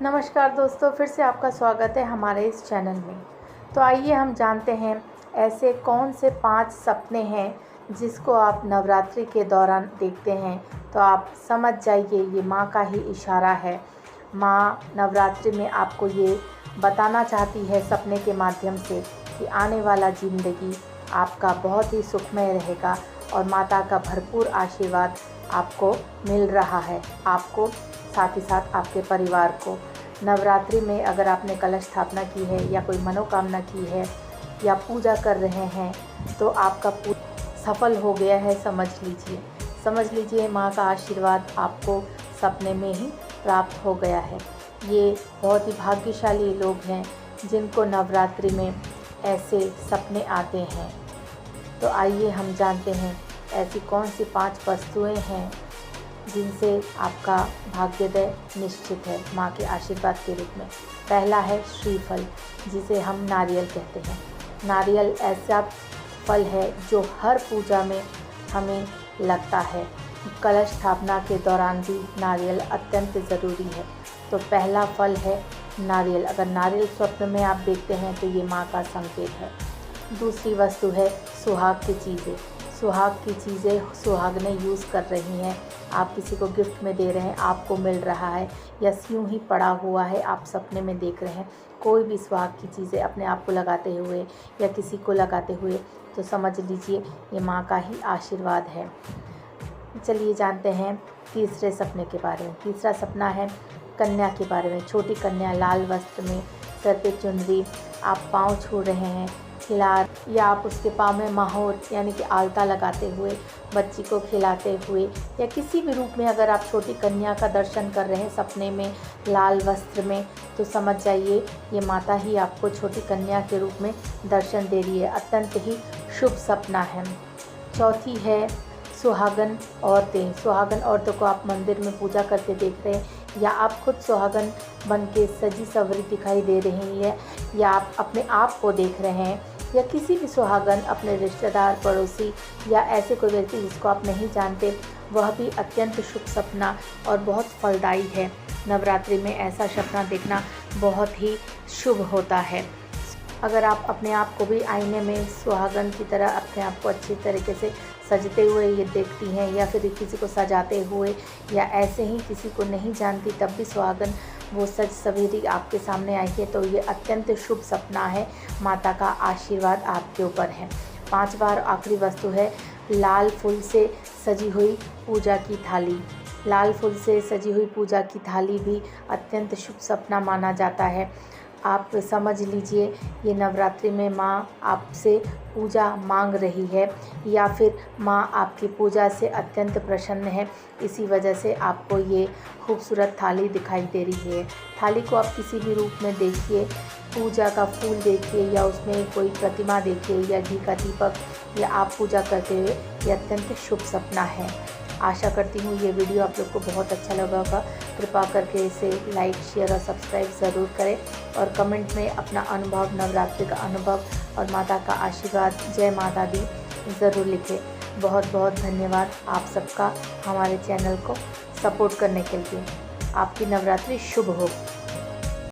नमस्कार दोस्तों, फिर से आपका स्वागत है हमारे इस चैनल में। तो आइए हम जानते हैं ऐसे कौन से 5 सपने हैं जिसको आप नवरात्रि के दौरान देखते हैं तो आप समझ जाइए ये माँ का ही इशारा है। माँ नवरात्रि में आपको ये बताना चाहती है सपने के माध्यम से कि आने वाला ज़िंदगी आपका बहुत ही सुखमय रहेगा और माता का भरपूर आशीर्वाद आपको मिल रहा है, आपको साथ ही साथ आपके परिवार को। नवरात्रि में अगर आपने कलश स्थापना की है या कोई मनोकामना की है या पूजा कर रहे हैं तो आपका सफल हो गया है, समझ लीजिए माँ का आशीर्वाद आपको सपने में ही प्राप्त हो गया है। ये बहुत ही भाग्यशाली लोग हैं जिनको नवरात्रि में ऐसे सपने आते हैं। तो आइए हम जानते हैं ऐसी कौन सी 5 वस्तुएं हैं जिनसे आपका भाग्योदय निश्चित है माँ के आशीर्वाद के रूप में। पहला है श्रीफल, जिसे हम नारियल कहते हैं। नारियल ऐसा फल है जो हर पूजा में हमें लगता है। कलश स्थापना के दौरान भी नारियल अत्यंत ज़रूरी है। तो पहला फल है नारियल। अगर नारियल स्वप्न में आप देखते हैं तो ये माँ का संकेत है। दूसरी वस्तु है सुहाग की चीज़ें। सुहाग की चीज़ें सुहागनें यूज़ कर रही हैं, आप किसी को गिफ्ट में दे रहे हैं, आपको मिल रहा है या यूँ ही पड़ा हुआ है, आप सपने में देख रहे हैं कोई भी सुहाग की चीज़ें अपने आप को लगाते हुए या किसी को लगाते हुए, तो समझ लीजिए ये माँ का ही आशीर्वाद है। चलिए जानते हैं तीसरे सपने के बारे में। तीसरा सपना है कन्या के बारे में। छोटी कन्या लाल वस्त्र में, सर पे चुनरी, आप पाँव छू रहे हैं, खिला या आप उसके पाँव में माहौर यानी कि आलता लगाते हुए, बच्ची को खिलाते हुए या किसी भी रूप में अगर आप छोटी कन्या का दर्शन कर रहे हैं सपने में लाल वस्त्र में, तो समझ जाइए ये माता ही आपको छोटी कन्या के रूप में दर्शन दे रही है। अत्यंत ही शुभ सपना है। चौथी है सुहागन औरतें। सुहागन औरतों को आप मंदिर में पूजा करते देख रहे हैं या आप खुद सुहागन बन के सजी सवरी दिखाई दे रही है या आप अपने आप को देख रहे हैं या किसी भी सुहागन अपने रिश्तेदार, पड़ोसी या ऐसे कोई व्यक्ति जिसको आप नहीं जानते, वह भी अत्यंत शुभ सपना और बहुत फलदायी है। नवरात्रि में ऐसा सपना देखना बहुत ही शुभ होता है। अगर आप अपने आप को भी आईने में सुहागन की तरह अपने आप को अच्छी तरीके से सजते हुए ये देखती हैं या फिर किसी को सजाते हुए या ऐसे ही किसी को नहीं जानती तब भी सुहागन वो सज सवेरी आपके सामने आई है, तो ये अत्यंत शुभ सपना है। माता का आशीर्वाद आपके ऊपर है। 5वां और आखिरी वस्तु है लाल फूल से सजी हुई पूजा की थाली। लाल फूल से सजी हुई पूजा की थाली भी अत्यंत शुभ सपना माना जाता है। आप समझ लीजिए ये नवरात्रि में माँ आपसे पूजा मांग रही है या फिर माँ आपकी पूजा से अत्यंत प्रसन्न है, इसी वजह से आपको ये खूबसूरत थाली दिखाई दे रही है। थाली को आप किसी भी रूप में देखिए, पूजा का फूल देखिए या उसमें कोई प्रतिमा देखिए या घी का दीपक या आप पूजा करते हुए, ये अत्यंत शुभ सपना है। आशा करती हूँ ये वीडियो आप लोग को बहुत अच्छा लगा होगा। कृपा करके इसे लाइक, शेयर और सब्सक्राइब ज़रूर करें और कमेंट में अपना अनुभव, नवरात्रि का अनुभव और माता का आशीर्वाद, जय माता दी ज़रूर लिखें। बहुत बहुत धन्यवाद आप सबका हमारे चैनल को सपोर्ट करने के लिए। आपकी नवरात्रि शुभ हो।